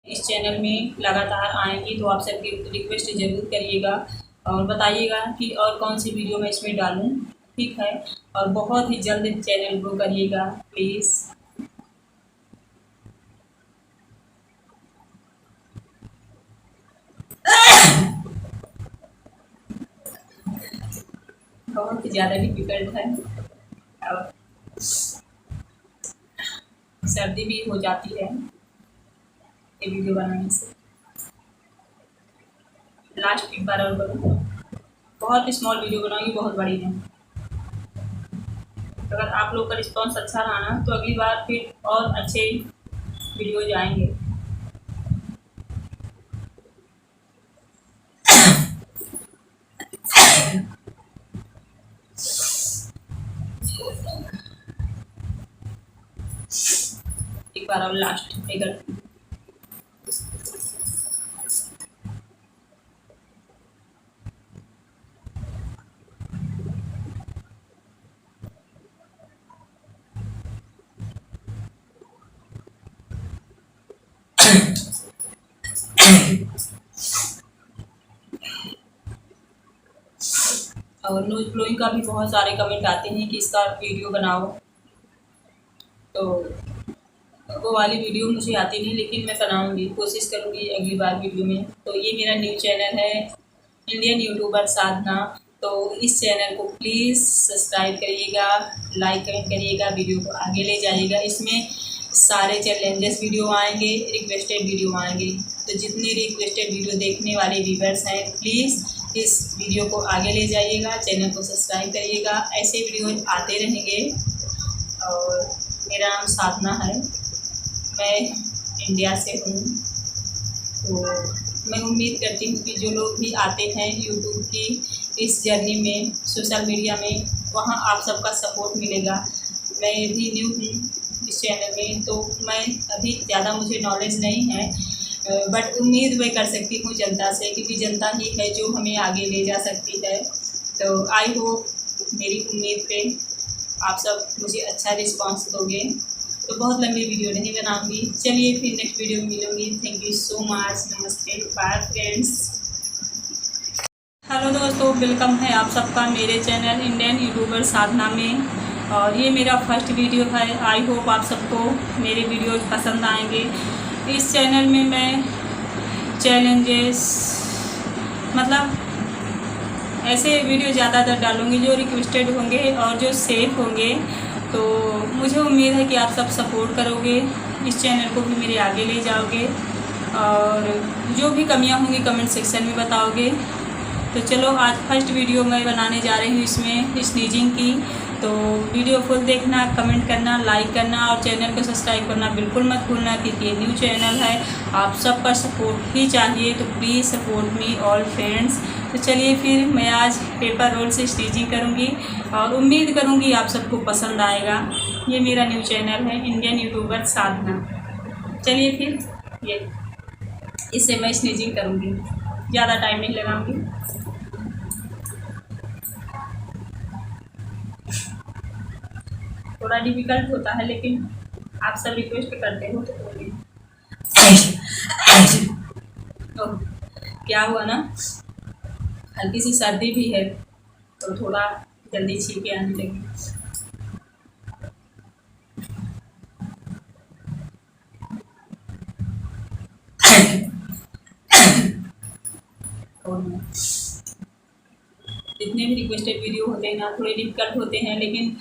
इस चैनल में लगातार आएंगी, तो आप सबकी रिक्वेस्ट ज़रूर करिएगा और बताइएगा कि और कौन सी वीडियो मैं इसमें डालूँ, ठीक है। और बहुत ही जल्द चैनल ग्रो करिएगा प्लीज़। बहुत ही ज़्यादा डिफिकल्ट है और सर्दी भी हो जाती है ये वीडियो बनाने से। लास्ट एक बार और करूँ, बहुत स्मॉल वीडियो बनाऊँगी, बहुत बड़ी नहीं। अगर आप लोग का रिस्पॉन्स अच्छा रहा ना तो अगली बार फिर और अच्छे वीडियोज आएंगे। एक बार और लास्ट एक और नोज ब्लोइंग का भी बहुत सारे कमेंट आते हैं कि इसका वीडियो बनाओ, तो वो वाली वीडियो मुझे आती नहीं, लेकिन मैं बनाऊंगी, कोशिश करूंगी अगली बार वीडियो में। तो ये मेरा न्यू चैनल है इंडियन यूट्यूबर साधना, तो इस चैनल को प्लीज़ सब्सक्राइब करिएगा, लाइक कमेंट करिएगा, वीडियो को आगे ले जाइएगा। इसमें सारे चैलेंजेस वीडियो आएंगे, रिक्वेस्टेड वीडियो आएंगे, तो जितने रिक्वेस्टेड वीडियो देखने वाले व्यूवर्स हैं प्लीज़ इस वीडियो को आगे ले जाइएगा, चैनल को सब्सक्राइब करिएगा। ऐसे वीडियो आते रहेंगे। और मेरा नाम साधना है, मैं इंडिया से हूँ। तो मैं उम्मीद करती हूँ कि जो लोग भी आते हैं यूट्यूब की इस जर्नी में, सोशल मीडिया में, वहाँ आप सबका सपोर्ट मिलेगा। मैं भी न्यू हूँ इस चैनल में, तो मैं अभी ज़्यादा मुझे नॉलेज नहीं है, बट उम्मीद मैं कर सकती हूँ जनता से, क्योंकि जनता ही है जो हमें आगे ले जा सकती है। तो आई होप मेरी उम्मीद पे आप सब मुझे अच्छा रिस्पांस दोगे। तो बहुत लंबी वीडियो नहीं बनाऊंगी, चलिए फिर नेक्स्ट वीडियो में मिलूंगी। थैंक यू सो मच, नमस्ते, बाय फ्रेंड्स। हेलो दोस्तों, वेलकम है आप सबका मेरे चैनल इंडियन यूट्यूबर साधना में। और ये मेरा फर्स्ट वीडियो है। आई होप आप सबको मेरे वीडियोज पसंद आएंगे। इस चैनल में मैं चैलेंजेस, मतलब ऐसे वीडियो ज़्यादातर डालूंगी जो रिक्वेस्टेड होंगे और जो सेफ होंगे। तो मुझे उम्मीद है कि आप सब सपोर्ट करोगे, इस चैनल को भी मेरे आगे ले जाओगे, और जो भी कमियां होंगी कमेंट सेक्शन में बताओगे। तो चलो, आज फर्स्ट वीडियो मैं बनाने जा रही हूँ इसमें स्नीजिंग की। तो वीडियो फुल देखना, कमेंट करना, लाइक करना और चैनल को सब्सक्राइब करना बिल्कुल मत भूलना, क्योंकि ये न्यू चैनल है, आप सबका सपोर्ट ही चाहिए। तो please support me all friends. तो चलिए फिर मैं आज पेपर रोल से स्टिचिंग करूँगी और उम्मीद करूँगी आप सबको पसंद आएगा। ये मेरा न्यू चैनल है इंडियन यूट्यूबर साधना। चलिए फिर ये इससे मैं स्टिचिंग करूँगी, ज़्यादा टाइम नहीं लगाऊँगी। थोड़ा डिफ़िकल्ट होता है, लेकिन आप सब रिक्वेस्ट करते हो तो बोलिए। क्या हुआ ना, हल्की सी सर्दी भी है, तो थोड़ा जल्दी छींके आने लगी। जितने भी रिक्वेस्टेड वीडियो होते हैं ना, थोड़े डिफिकल्ट होते हैं, लेकिन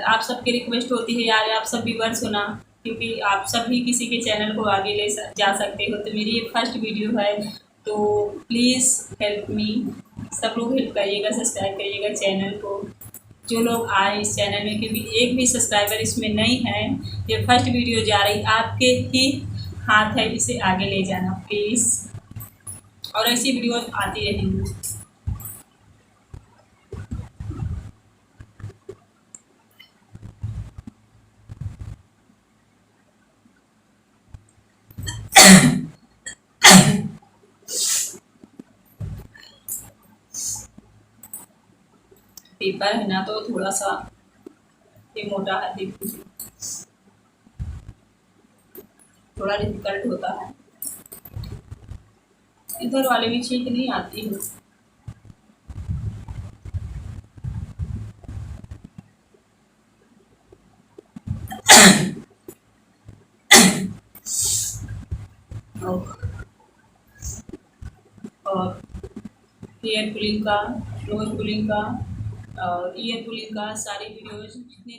आप सबकी रिक्वेस्ट होती है यार, आप सब व्यूअर्स होना, क्योंकि आप सब भी किसी के चैनल को आगे ले जा सकते हो। तो मेरी ये फर्स्ट वीडियो है, तो प्लीज़ हेल्प मी, सब लोग हेल्प करिएगा, सब्सक्राइब करिएगा चैनल को। जो लोग आए इस चैनल में, क्योंकि एक भी सब्सक्राइबर इसमें नहीं है, ये फर्स्ट वीडियो जा रही, आपके ही हाथ है इसे आगे ले जाना प्लीज़। और ऐसी वीडियोस आती रहेंगी। पेपर है ना, तो थोड़ा सा ये मोटा है, थोड़ा डिफिकल्ट होता है। इधर वाले में छींक नहीं आती है। और हेयर पुलिंग का, नोज पुलिंग का और ईयर पुलिंग का सारे वीडियोज जितने